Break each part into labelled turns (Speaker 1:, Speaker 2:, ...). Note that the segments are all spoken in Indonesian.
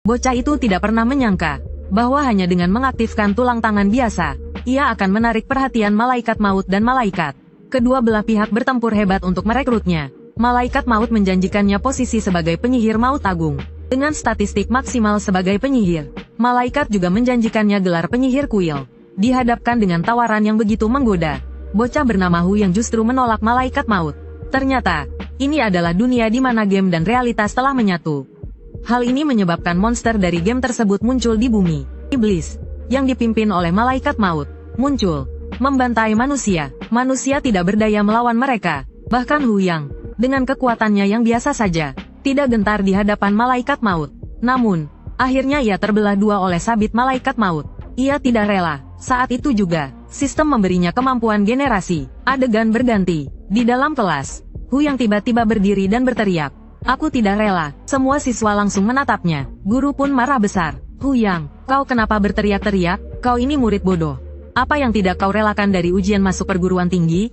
Speaker 1: Bocah itu tidak pernah menyangka bahwa hanya dengan mengaktifkan tulang tangan biasa, ia akan menarik perhatian malaikat maut dan malaikat. Kedua belah pihak bertempur hebat untuk merekrutnya. Malaikat maut menjanjikannya posisi sebagai penyihir maut agung, dengan statistik maksimal sebagai penyihir. Malaikat juga menjanjikannya gelar penyihir kuil. Dihadapkan dengan tawaran yang begitu menggoda, bocah bernama Hu yang justru menolak malaikat maut. Ternyata, ini adalah dunia di mana game dan realitas telah menyatu. Hal ini menyebabkan monster dari game tersebut muncul di bumi. Iblis, yang dipimpin oleh malaikat maut, muncul, membantai manusia. Manusia tidak berdaya melawan mereka. Bahkan Hu Yang, dengan kekuatannya yang biasa saja, tidak gentar di hadapan malaikat maut. Namun, akhirnya ia terbelah dua oleh sabit malaikat maut. Ia tidak rela. Saat itu juga, sistem memberinya kemampuan generasi. Adegan berganti. Di dalam kelas, Hu Yang tiba-tiba berdiri dan berteriak, "Aku tidak rela." Semua siswa langsung menatapnya. Guru pun marah besar. "Hu Yang, kau kenapa berteriak-teriak? Kau ini murid bodoh. Apa yang tidak kau relakan dari ujian masuk perguruan tinggi?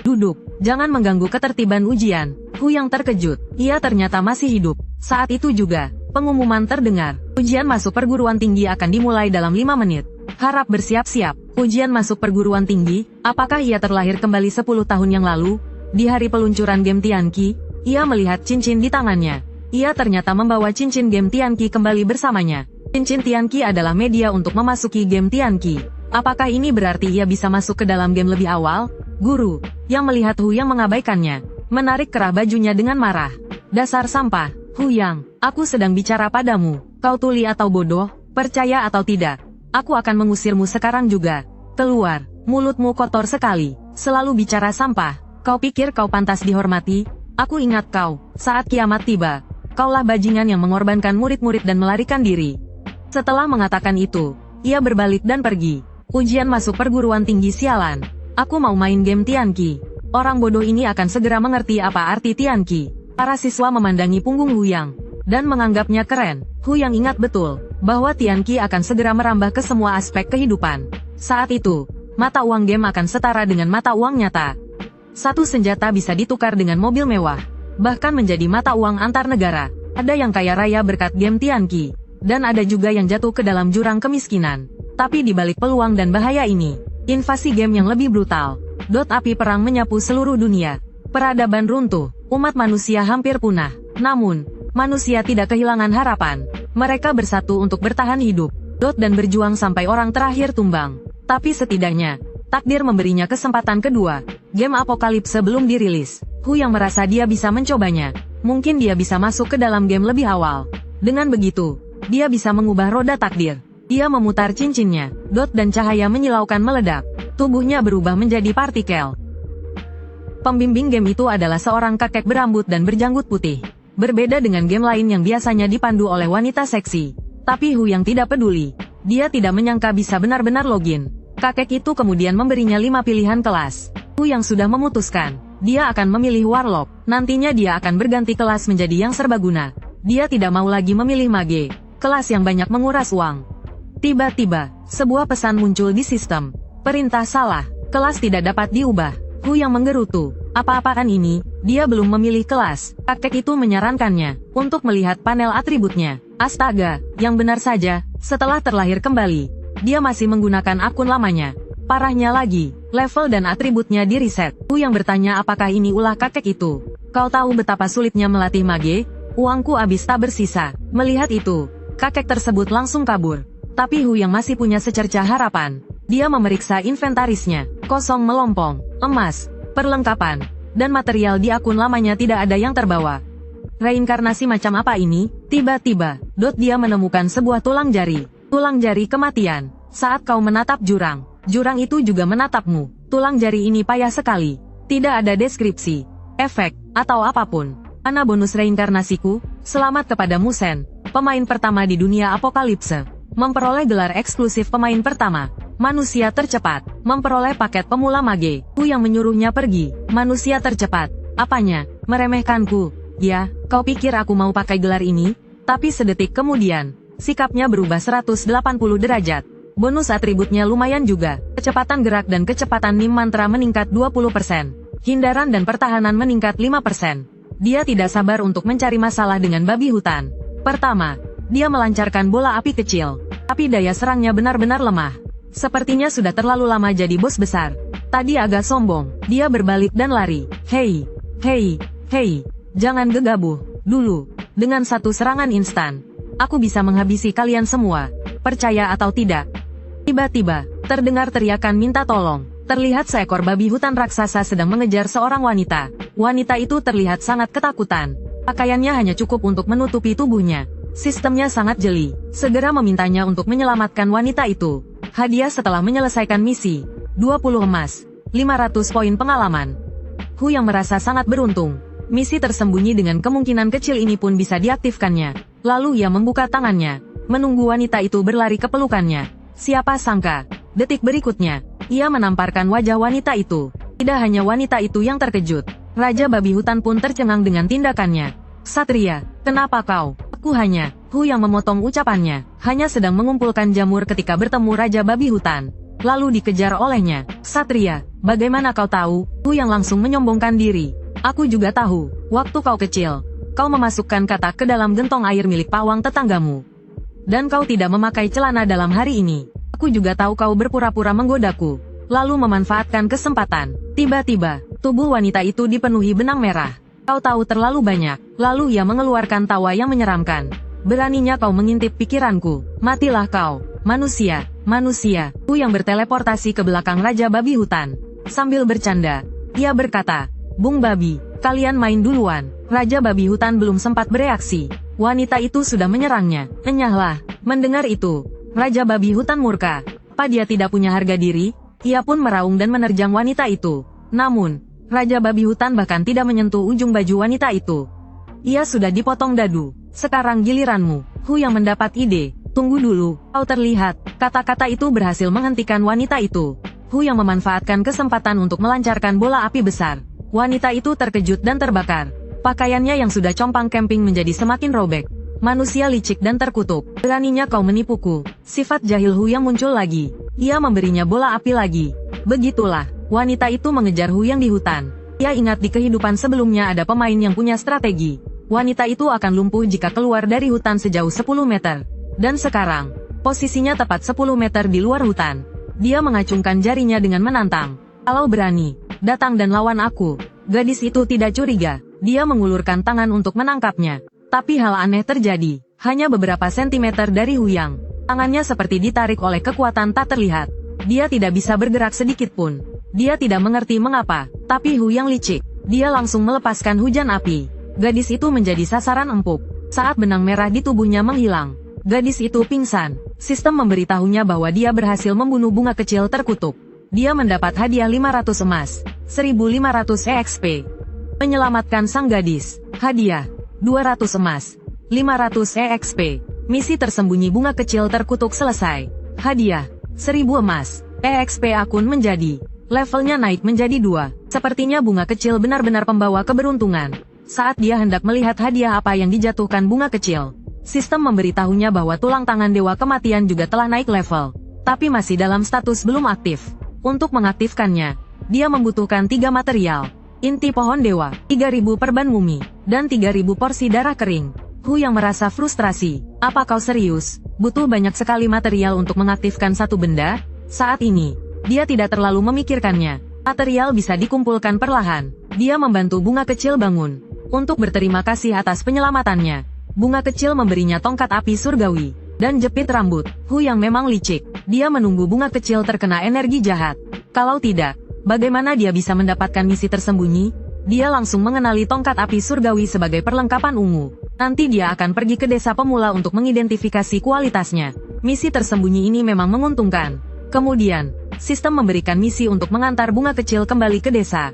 Speaker 1: Duduk, jangan mengganggu ketertiban ujian." Hu Yang terkejut. Ia ternyata masih hidup. Saat itu juga, pengumuman terdengar. Ujian masuk perguruan tinggi akan dimulai dalam 5 menit. Harap bersiap-siap. Ujian masuk perguruan tinggi, apakah ia terlahir kembali 10 tahun yang lalu? Di hari peluncuran game Tianqi, ia melihat cincin di tangannya. Ia ternyata membawa cincin game Tianqi kembali bersamanya. Cincin Tianqi adalah media untuk memasuki game Tianqi. Apakah ini berarti ia bisa masuk ke dalam game lebih awal? Guru, yang melihat Hu Yang mengabaikannya, menarik kerah bajunya dengan marah. "Dasar sampah, Hu Yang, aku sedang bicara padamu. Kau tuli atau bodoh, percaya atau tidak? Aku akan mengusirmu sekarang juga. Keluar, mulutmu kotor sekali, selalu bicara sampah. Kau pikir kau pantas dihormati? Aku ingat kau, saat kiamat tiba. Kaulah bajingan yang mengorbankan murid-murid dan melarikan diri." Setelah mengatakan itu, ia berbalik dan pergi. Ujian masuk perguruan tinggi sialan. Aku mau main game Tianqi. Orang bodoh ini akan segera mengerti apa arti Tianqi. Para siswa memandangi punggung Hu Yang dan menganggapnya keren. Hu Yang ingat betul bahwa Tianqi akan segera merambah ke semua aspek kehidupan. Saat itu, mata uang game akan setara dengan mata uang nyata. Satu senjata bisa ditukar dengan mobil mewah, bahkan menjadi mata uang antar negara. Ada yang kaya raya berkat game Tianqi, dan ada juga yang jatuh ke dalam jurang kemiskinan. Tapi di balik peluang dan bahaya ini, invasi game yang lebih brutal. Api perang menyapu seluruh dunia. Peradaban runtuh, umat manusia hampir punah. Namun, manusia tidak kehilangan harapan. Mereka bersatu untuk bertahan hidup, dan berjuang sampai orang terakhir tumbang. Tapi setidaknya, takdir memberinya kesempatan kedua. Game Apokalipse belum dirilis. Hu Yang merasa dia bisa mencobanya. Mungkin dia bisa masuk ke dalam game lebih awal. Dengan begitu, dia bisa mengubah roda takdir. Dia memutar cincinnya, dan cahaya menyilaukan meledak. Tubuhnya berubah menjadi partikel. Pembimbing game itu adalah seorang kakek berambut dan berjanggut putih. Berbeda dengan game lain yang biasanya dipandu oleh wanita seksi. Tapi Hu Yang tidak peduli. Dia tidak menyangka bisa benar-benar login. Kakek itu kemudian memberinya 5 pilihan kelas. Hu Yang sudah memutuskan, dia akan memilih Warlock. Nantinya dia akan berganti kelas menjadi yang serbaguna. Dia tidak mau lagi memilih Mage, kelas yang banyak menguras uang. Tiba-tiba, sebuah pesan muncul di sistem. Perintah salah, kelas tidak dapat diubah. Hu Yang menggerutu. Apa-apaan ini? Dia belum memilih kelas. Kakek itu menyarankannya untuk melihat panel atributnya. Astaga, yang benar saja, setelah terlahir kembali, dia masih menggunakan akun lamanya. Parahnya lagi, level dan atributnya di reset. Hu Yang bertanya apakah ini ulah kakek itu. Kau tahu betapa sulitnya melatih mage? Uangku habis tak bersisa. Melihat itu, kakek tersebut langsung kabur. Tapi Hu Yang masih punya secercah harapan. Dia memeriksa inventarisnya. Kosong melompong, emas, perlengkapan, dan material di akun lamanya tidak ada yang terbawa. Reinkarnasi macam apa ini? Tiba-tiba, dia menemukan sebuah tulang jari. Tulang jari kematian. Saat kau menatap jurang, jurang itu juga menatapmu. Tulang jari ini payah sekali. Tidak ada deskripsi, efek, atau apapun. Mana bonus reinkarnasiku? Selamat kepada Musen, pemain pertama di dunia Apokalipse. Memperoleh gelar eksklusif pemain pertama. Manusia tercepat. Memperoleh paket pemula mage. Hu Yang menyuruhnya pergi. Manusia tercepat. Apanya? Meremehkanku. Ya, kau pikir aku mau pakai gelar ini? Tapi sedetik kemudian, sikapnya berubah 180 derajat. Bonus atributnya lumayan juga. Kecepatan gerak dan kecepatan nim mantra meningkat 20%. Hindaran dan pertahanan meningkat 5%. Dia tidak sabar untuk mencari masalah dengan babi hutan. Pertama, Dia melancarkan bola api kecil. Tapi daya serangnya benar-benar lemah. Sepertinya sudah terlalu lama jadi bos besar. Tadi agak sombong. Dia berbalik dan lari. Hei, hei, hei. Jangan gegabah. Dulu. Dengan satu serangan instan. Aku bisa menghabisi kalian semua. Percaya atau tidak. Tiba-tiba, terdengar teriakan minta tolong. Terlihat seekor babi hutan raksasa sedang mengejar seorang wanita. Wanita itu terlihat sangat ketakutan. Pakaiannya hanya cukup untuk menutupi tubuhnya. Sistemnya sangat jeli. Segera memintanya untuk menyelamatkan wanita itu. Hadiah setelah menyelesaikan misi. 20 emas. 500 poin pengalaman. Hu yang merasa sangat beruntung. Misi tersembunyi dengan kemungkinan kecil ini pun bisa diaktifkannya. Lalu ia membuka tangannya. Menunggu wanita itu berlari ke pelukannya. Siapa sangka. Detik berikutnya. Ia menamparkan wajah wanita itu. Tidak hanya wanita itu yang terkejut. Raja babi hutan pun tercengang dengan tindakannya. Satria, kenapa kau? Aku hanya, Hu yang memotong ucapannya, hanya sedang mengumpulkan jamur ketika bertemu Raja babi hutan. Lalu dikejar olehnya. Satria, bagaimana kau tahu? Hu yang langsung menyombongkan diri. Aku juga tahu, waktu kau kecil. Kau memasukkan kata ke dalam gentong air milik pawang tetanggamu. Dan kau tidak memakai celana dalam hari ini. Aku juga tahu kau berpura-pura menggodaku. Lalu memanfaatkan kesempatan. Tiba-tiba, tubuh wanita itu dipenuhi benang merah. Kau tahu terlalu banyak. Lalu ia mengeluarkan tawa yang menyeramkan. Beraninya kau mengintip pikiranku. Matilah kau, manusia, manusia. Hu yang berteleportasi ke belakang Raja babi hutan. Sambil bercanda, ia berkata, Bung babi, kalian main duluan. Raja babi hutan belum sempat bereaksi. Wanita itu sudah menyerangnya. Enyahlah. Mendengar itu, Raja babi hutan murka. Apa dia tidak punya harga diri? Ia pun meraung dan menerjang wanita itu. Namun, Raja babi hutan bahkan tidak menyentuh ujung baju wanita itu. Ia sudah dipotong dadu. Sekarang giliranmu. Hu yang mendapat ide. Tunggu dulu, kau terlihat. Kata-kata itu berhasil menghentikan wanita itu. Hu yang memanfaatkan kesempatan untuk melancarkan bola api besar. Wanita itu terkejut dan terbakar. Pakaiannya yang sudah compang camping menjadi semakin robek. Manusia licik dan terkutuk. Beraninya kau menipuku. Sifat jahil Hu yang muncul lagi. Ia memberinya bola api lagi. Begitulah. Wanita itu mengejar Hu yang di hutan. Ia ingat di kehidupan sebelumnya ada pemain yang punya strategi. Wanita itu akan lumpuh jika keluar dari hutan sejauh 10 meter. Dan sekarang, posisinya tepat 10 meter di luar hutan. Dia mengacungkan jarinya dengan menantang. Kalau berani, datang dan lawan aku. Gadis itu tidak curiga. Dia mengulurkan tangan untuk menangkapnya. Tapi hal aneh terjadi. Hanya beberapa sentimeter dari Hu Yang. Tangannya seperti ditarik oleh kekuatan tak terlihat. Dia tidak bisa bergerak sedikit pun. Dia tidak mengerti mengapa, tapi Hu yang licik. Dia langsung melepaskan hujan api. Gadis itu menjadi sasaran empuk. Saat benang merah di tubuhnya menghilang, gadis itu pingsan. Sistem memberitahunya bahwa dia berhasil membunuh bunga kecil terkutuk. Dia mendapat hadiah 500 emas, 1500 EXP. Menyelamatkan sang gadis. Hadiah 200 emas, 500 EXP. Misi tersembunyi bunga kecil terkutuk selesai. Hadiah 1000 emas. EXP akun menjadi. Levelnya naik menjadi 2. Sepertinya bunga kecil benar-benar pembawa keberuntungan. Saat dia hendak melihat hadiah apa yang dijatuhkan bunga kecil, sistem memberitahunya bahwa tulang tangan dewa kematian juga telah naik level. Tapi masih dalam status belum aktif. Untuk mengaktifkannya, dia membutuhkan 3 material. Inti pohon dewa, 3000 perban mumi, dan 3000 porsi darah kering. Hu yang merasa frustrasi. Apa kau serius? Butuh banyak sekali material untuk mengaktifkan satu benda? Saat ini, dia tidak terlalu memikirkannya. Material bisa dikumpulkan perlahan. Dia membantu bunga kecil bangun. Untuk berterima kasih atas penyelamatannya, bunga kecil memberinya tongkat api surgawi dan jepit rambut. Hu yang memang licik. Dia menunggu bunga kecil terkena energi jahat. Kalau tidak, bagaimana dia bisa mendapatkan misi tersembunyi? Dia langsung mengenali tongkat api surgawi sebagai perlengkapan ungu. Nanti dia akan pergi ke desa pemula untuk mengidentifikasi kualitasnya. Misi tersembunyi ini memang menguntungkan. Kemudian, sistem memberikan misi untuk mengantar bunga kecil kembali ke desa.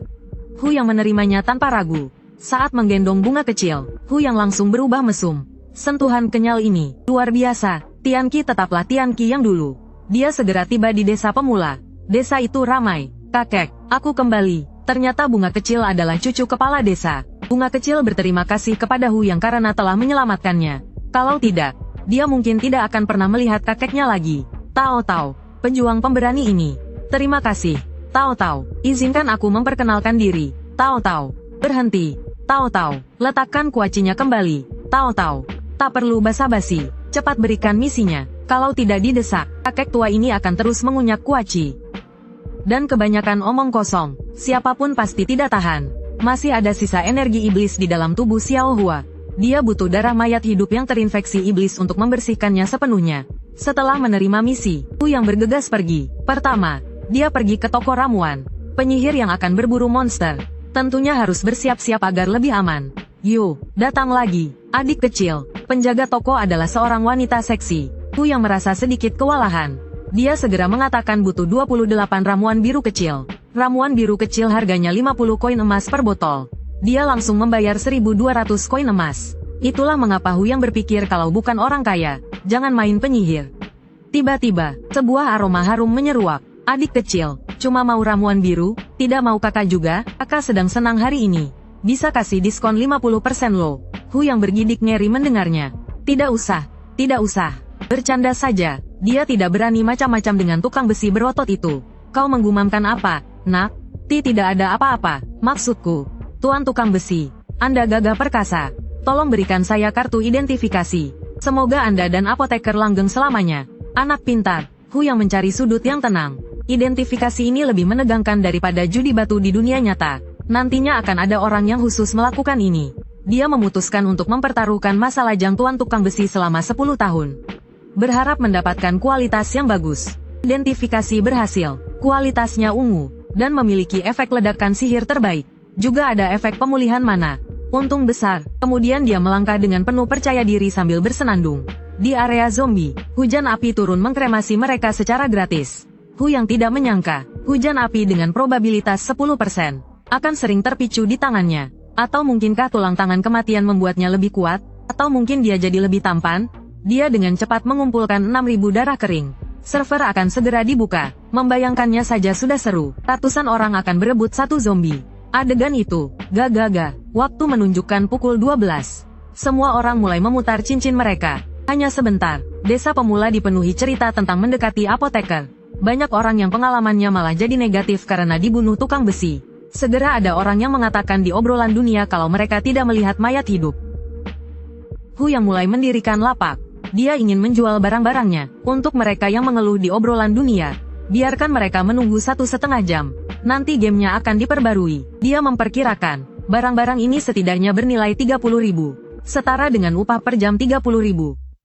Speaker 1: Hu yang menerimanya tanpa ragu. Saat menggendong bunga kecil, Hu yang langsung berubah mesum. Sentuhan kenyal ini, luar biasa. Tianqi tetaplah Tianqi yang dulu. Dia segera tiba di desa pemula. Desa itu ramai. Kakek, aku kembali. Ternyata bunga kecil adalah cucu kepala desa. Bunga kecil berterima kasih kepada Hu yang karena telah menyelamatkannya. Kalau tidak, dia mungkin tidak akan pernah melihat kakeknya lagi. Tao Tao, pejuang pemberani ini. Terima kasih. Tao Tao, izinkan aku memperkenalkan diri. Tao Tao, berhenti. Tao Tao, letakkan kuacinya kembali. Tao Tao, Tak perlu basa-basi, cepat berikan misinya. Kalau tidak didesak, kakek tua ini akan terus mengunyah kuaci. Dan kebanyakan omong kosong, siapapun pasti tidak tahan. Masih ada sisa energi iblis di dalam tubuh Xiao Hua. Dia butuh darah mayat hidup yang terinfeksi iblis untuk membersihkannya sepenuhnya. Setelah menerima misi, Hu yang bergegas pergi. Pertama, dia pergi ke toko ramuan. Penyihir yang akan berburu monster. Tentunya harus bersiap-siap agar lebih aman. Yo, datang lagi. Adik kecil, penjaga toko adalah seorang wanita seksi. Hu yang merasa sedikit kewalahan. Dia segera mengatakan butuh 28 ramuan biru kecil. Ramuan biru kecil harganya 50 koin emas per botol. Dia langsung membayar 1.200 koin emas. Itulah mengapa Hu yang berpikir kalau bukan orang kaya, jangan main penyihir. Tiba-tiba, sebuah aroma harum menyeruak. Adik kecil, cuma mau ramuan biru, tidak mau kakak juga, kakak sedang senang hari ini. Bisa kasih diskon 50% loh. Hu yang bergidik ngeri mendengarnya. Tidak usah, tidak usah. Bercanda saja, dia tidak berani macam-macam dengan tukang besi berotot itu. Kau menggumamkan apa, nak? Tidak ada apa-apa, maksudku. Tuan tukang besi, Anda gagah perkasa. Tolong berikan saya kartu identifikasi. Semoga Anda dan apoteker langgeng selamanya. Anak pintar, Hu yang mencari sudut yang tenang. Identifikasi ini lebih menegangkan daripada judi batu di dunia nyata. Nantinya akan ada orang yang khusus melakukan ini. Dia memutuskan untuk mempertaruhkan masa lajang tuan tukang besi selama 10 tahun. Berharap mendapatkan kualitas yang bagus. Identifikasi berhasil, kualitasnya ungu, dan memiliki efek ledakan sihir terbaik. Juga ada efek pemulihan mana. Untung besar. Kemudian dia melangkah dengan penuh percaya diri sambil bersenandung. Di area zombie, hujan api turun mengkremasi mereka secara gratis. Hu yang tidak menyangka, hujan api dengan probabilitas 10% akan sering terpicu di tangannya. Atau mungkinkah tulang tangan kematian membuatnya lebih kuat? Atau mungkin dia jadi lebih tampan? Dia dengan cepat mengumpulkan 6.000 darah kering. Server akan segera dibuka. Membayangkannya saja sudah seru. Ratusan orang akan berebut satu zombie. Adegan itu, gaga, waktu menunjukkan pukul 12. Semua orang mulai memutar cincin mereka. Hanya sebentar, desa pemula dipenuhi cerita tentang mendekati apoteker. Banyak orang yang pengalamannya malah jadi negatif karena dibunuh tukang besi. Segera ada orang yang mengatakan di obrolan dunia kalau mereka tidak melihat mayat hidup. Hu yang mulai mendirikan lapak. Dia ingin menjual barang-barangnya untuk mereka yang mengeluh di obrolan dunia. Biarkan mereka menunggu 1,5 jam. Nanti gamenya akan diperbarui. Dia memperkirakan, barang-barang ini setidaknya bernilai 30.000. Setara dengan upah per jam 30.000.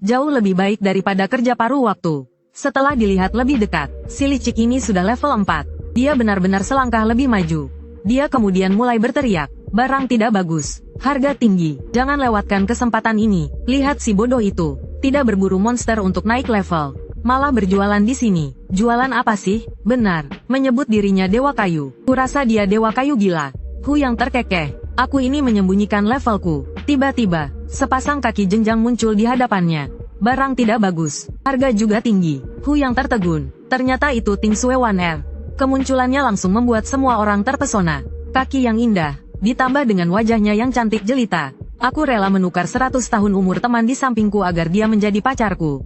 Speaker 1: Jauh lebih baik daripada kerja paruh waktu. Setelah dilihat lebih dekat, si licik ini sudah level 4. Dia benar-benar selangkah lebih maju. Dia kemudian mulai berteriak, barang tidak bagus, harga tinggi, jangan lewatkan kesempatan ini. Lihat si bodoh itu, tidak berburu monster untuk naik level. Malah berjualan di sini. Jualan apa sih? Benar, menyebut dirinya dewa kayu. Kurasa dia dewa kayu gila. Hu yang terkekeh. Aku ini menyembunyikan levelku. Tiba-tiba, sepasang kaki jenjang muncul di hadapannya. Barang tidak bagus. Harga juga tinggi. Hu yang tertegun. Ternyata itu Ting Sue Wan Er. Kemunculannya langsung membuat semua orang terpesona. Kaki yang indah, ditambah dengan wajahnya yang cantik jelita. Aku rela menukar 100 tahun umur teman di sampingku agar dia menjadi pacarku.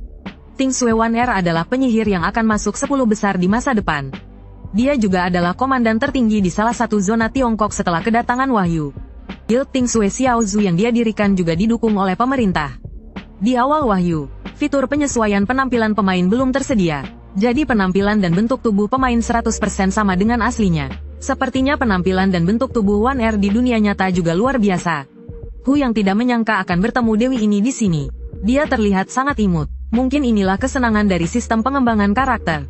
Speaker 1: Ting Sue Wan Er adalah penyihir yang akan masuk 10 besar di masa depan. Dia juga adalah komandan tertinggi di salah satu zona Tiongkok setelah kedatangan Wahyu. Guild Ting Sue Xiaozu yang dia dirikan juga didukung oleh pemerintah. Di awal Wahyu, fitur penyesuaian penampilan pemain belum tersedia. Jadi penampilan dan bentuk tubuh pemain 100% sama dengan aslinya. Sepertinya penampilan dan bentuk tubuh Wan Er di dunia nyata juga luar biasa. Hu yang tidak menyangka akan bertemu Dewi ini di sini. Dia terlihat sangat imut. Mungkin inilah kesenangan dari sistem pengembangan karakter.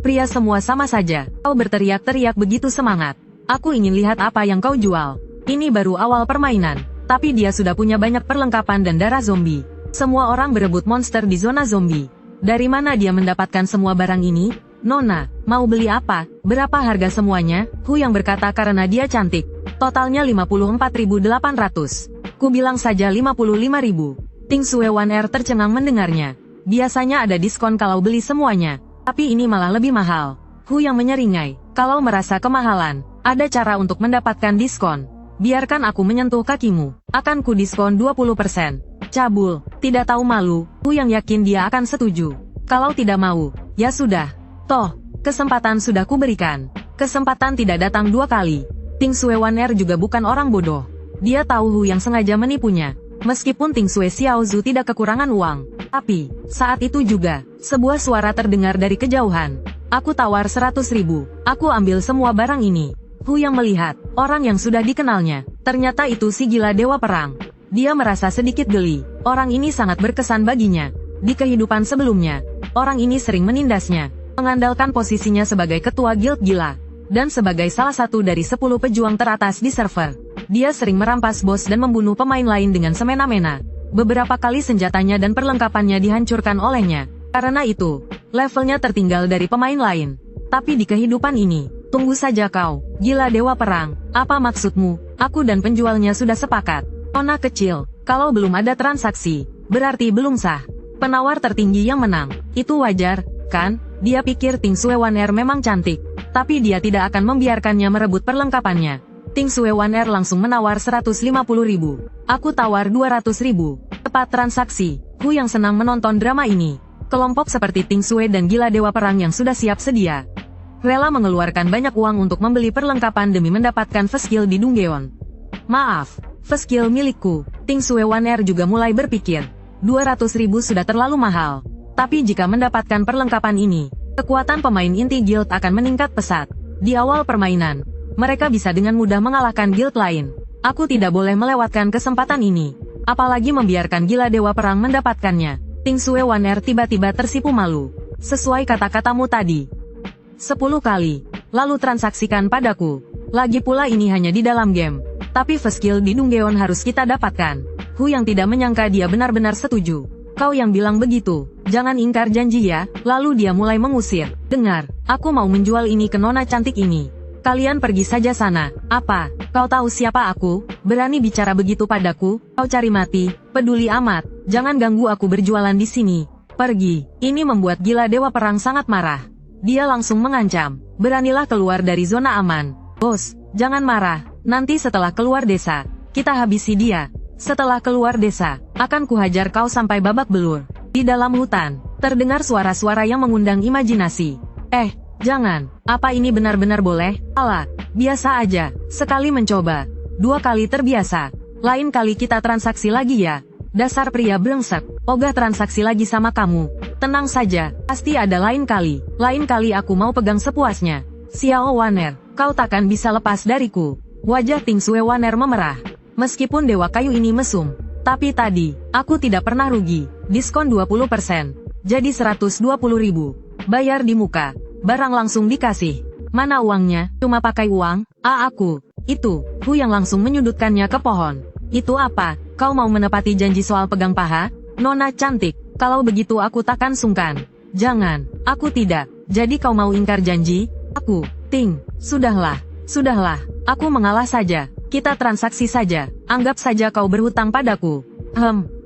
Speaker 1: Pria semua sama saja. Kau berteriak-teriak begitu semangat. Aku ingin lihat apa yang kau jual. Ini baru awal permainan. Tapi dia sudah punya banyak perlengkapan dan darah zombie. Semua orang berebut monster di zona zombie. Dari mana dia mendapatkan semua barang ini? Nona, mau beli apa? Berapa harga semuanya? Hu yang berkata karena dia cantik. Totalnya 54.800. Ku bilang saja 55.000. Ting Sue Wan Er tercengang mendengarnya. Biasanya ada diskon kalau beli semuanya. Tapi ini malah lebih mahal. Hu yang menyeringai. Kalau merasa kemahalan, ada cara untuk mendapatkan diskon. Biarkan aku menyentuh kakimu. Akan ku diskon 20%. Cabul, tidak tahu malu. Hu yang yakin dia akan setuju. Kalau tidak mau, ya sudah. Toh, kesempatan sudah kuberikan. Kesempatan tidak datang 2 kali. Ting Sue Wan Er juga bukan orang bodoh. Dia tahu Hu yang sengaja menipunya. Meskipun Ting Sui Xiaozu tidak kekurangan uang, tapi, saat itu juga, sebuah suara terdengar dari kejauhan. Aku tawar 100.000, aku ambil semua barang ini. Hu yang melihat, orang yang sudah dikenalnya, ternyata itu si gila dewa perang. Dia merasa sedikit geli, orang ini sangat berkesan baginya. Di kehidupan sebelumnya, orang ini sering menindasnya, mengandalkan posisinya sebagai ketua guild gila, dan sebagai salah satu dari 10 pejuang teratas di server. Dia sering merampas bos dan membunuh pemain lain dengan semena-mena. Beberapa kali senjatanya dan perlengkapannya dihancurkan olehnya. Karena itu, levelnya tertinggal dari pemain lain. Tapi di kehidupan ini, tunggu saja kau, gila dewa perang. Apa maksudmu? Aku dan penjualnya sudah sepakat. Nona kecil, kalau belum ada transaksi, berarti belum sah. Penawar tertinggi yang menang. Itu wajar, kan? Dia pikir Ting Sui Waner memang cantik, tapi dia tidak akan membiarkannya merebut perlengkapannya. Ting Sui Waner langsung menawar 150.000. Aku tawar 200.000. Tepat transaksi. Hu yang senang menonton drama ini. Kelompok seperti Ting Sui dan gila dewa perang yang sudah siap sedia, rela mengeluarkan banyak uang untuk membeli perlengkapan demi mendapatkan Feskil di Dunggeon. Maaf, Feskil milikku. Ting Sui Waner juga mulai berpikir, 200.000 sudah terlalu mahal. Tapi jika mendapatkan perlengkapan ini, kekuatan pemain inti guild akan meningkat pesat. Di awal permainan, mereka bisa dengan mudah mengalahkan guild lain. Aku tidak boleh melewatkan kesempatan ini, apalagi membiarkan gila dewa perang mendapatkannya. Ting Sui Waner tiba-tiba tersipu malu. Sesuai kata-katamu tadi, 10 kali, lalu transaksikan padaku. Lagi pula ini hanya di dalam game, tapi Feskil di Dunggeon harus kita dapatkan. Hu yang tidak menyangka dia benar-benar setuju. Kau yang bilang begitu, jangan ingkar janji ya. Lalu dia mulai mengusir. Dengar, aku mau menjual ini ke nona cantik ini. Kalian pergi saja sana. Apa? Kau tahu siapa aku? Berani bicara begitu padaku? Kau cari mati? Peduli amat. Jangan ganggu aku berjualan di sini. Pergi. Ini membuat gila dewa perang sangat marah. Dia langsung mengancam. Beranilah keluar dari zona aman. Bos, jangan marah. Nanti setelah keluar desa, kita habisi dia. Setelah keluar desa, akan kuhajar kau sampai babak belur. Di dalam hutan, terdengar suara-suara yang mengundang imajinasi. Jangan. Apa ini benar-benar boleh? Alah, biasa aja. Sekali mencoba, 2 kali terbiasa. Lain kali kita transaksi lagi ya. Dasar pria brengsek, ogah transaksi lagi sama kamu. Tenang saja, pasti ada lain kali. Lain kali aku mau pegang sepuasnya. Xiao Waner, kau takkan bisa lepas dariku. Wajah Ting Sui Waner memerah. Meskipun dewa kayu ini mesum, tapi tadi, aku tidak pernah rugi. Diskon 20%, jadi 120.000. Bayar di muka, barang langsung dikasih. Mana uangnya? Cuma pakai uang? Aku. Itu, Hu yang langsung menyudutkannya ke pohon. Itu apa? Kau mau menepati janji soal pegang paha? Nona cantik, kalau begitu aku takkan sungkan. Jangan, aku tidak. Jadi kau mau ingkar janji? Aku, Ting, sudahlah, aku mengalah saja. Kita transaksi saja, anggap saja kau berhutang padaku.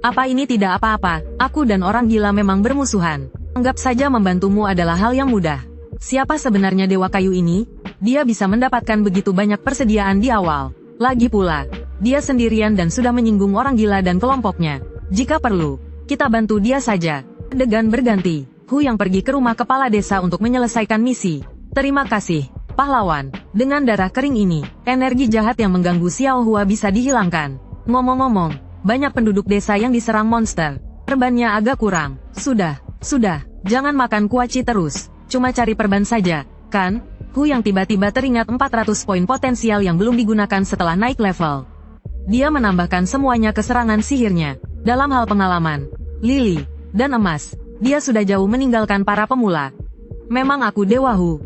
Speaker 1: Apa ini tidak apa-apa, aku dan orang gila memang bermusuhan. Anggap saja membantumu adalah hal yang mudah. Siapa sebenarnya dewa kayu ini? Dia bisa mendapatkan begitu banyak persediaan di awal. Lagi pula, dia sendirian dan sudah menyinggung orang gila dan kelompoknya. Jika perlu, kita bantu dia saja. Adegan berganti, Hu yang pergi ke rumah kepala desa untuk menyelesaikan misi. Terima kasih, pahlawan. Dengan darah kering ini, energi jahat yang mengganggu Xiao Hua bisa dihilangkan. Ngomong-ngomong, banyak penduduk desa yang diserang monster. Perbannya agak kurang. Sudah, jangan makan kuaci terus. Cuma cari perban saja, kan? Hu yang tiba-tiba teringat 400 poin potensial yang belum digunakan setelah naik level. Dia menambahkan semuanya ke serangan sihirnya. Dalam hal pengalaman, lili, dan emas, dia sudah jauh meninggalkan para pemula. Memang aku Dewa Hu.